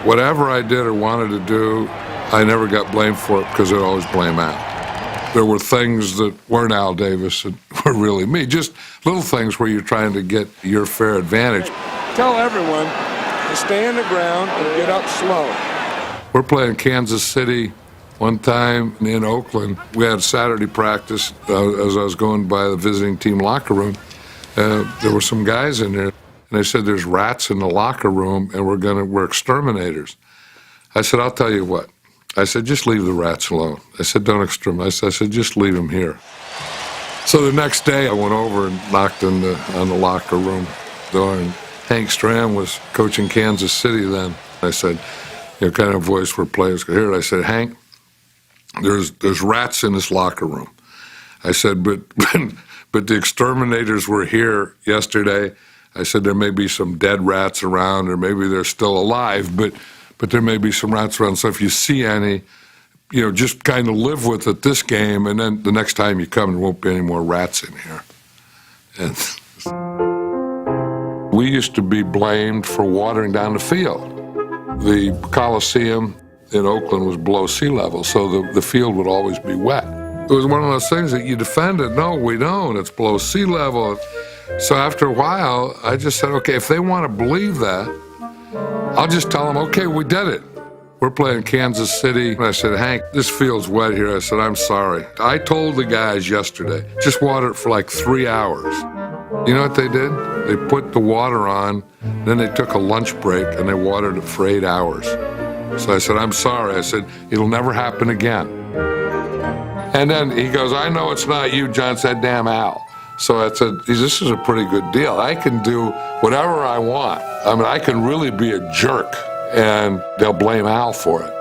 Whatever I did or wanted to do, I never got blamed for it because I'd always blame Al. There were things that weren't Al Davis that were really me, just little things where you're trying to get your fair advantage. Tell everyone to stay on the ground and get up slow. We're playing Kansas City one time in Oakland. We had Saturday practice as I was going by the visiting team locker room. There were some guys in there, and they said there's rats in the locker room, and we're exterminators. I said, I'll tell you what. I said, just leave the rats alone. I said, don't exterminate. I said, just leave them here. So the next day, I went over and knocked on the locker room door, and Hank Stram was coaching Kansas City then. I said, kind of voice where players could hear it. I said, Hank, there's rats in this locker room. I said, but the exterminators were here yesterday. I said, there may be some dead rats around, or maybe they're still alive, but there may be some rats around. So if you see any, just kind of live with it this game, and then the next time you come, there won't be any more rats in here. And we used to be blamed for watering down the field. The Coliseum in Oakland was below sea level, so the field would always be wet. It was one of those things that you defend it. No, we don't. It's below sea level. So after a while, I just said, okay, if they want to believe that, I'll just tell them, okay, we did it. We're playing Kansas City. And I said, Hank, this field's wet here. I said, I'm sorry. I told the guys yesterday, just water it for like 3 hours. You know what they did? They put the water on, then they took a lunch break, and they watered it for 8 hours. So I said, I'm sorry. I said, it'll never happen again. And then he goes, I know it's not you, John. Said, damn Al. So I said, this is a pretty good deal. I can do whatever I want. I mean, I can really be a jerk, and they'll blame Al for it.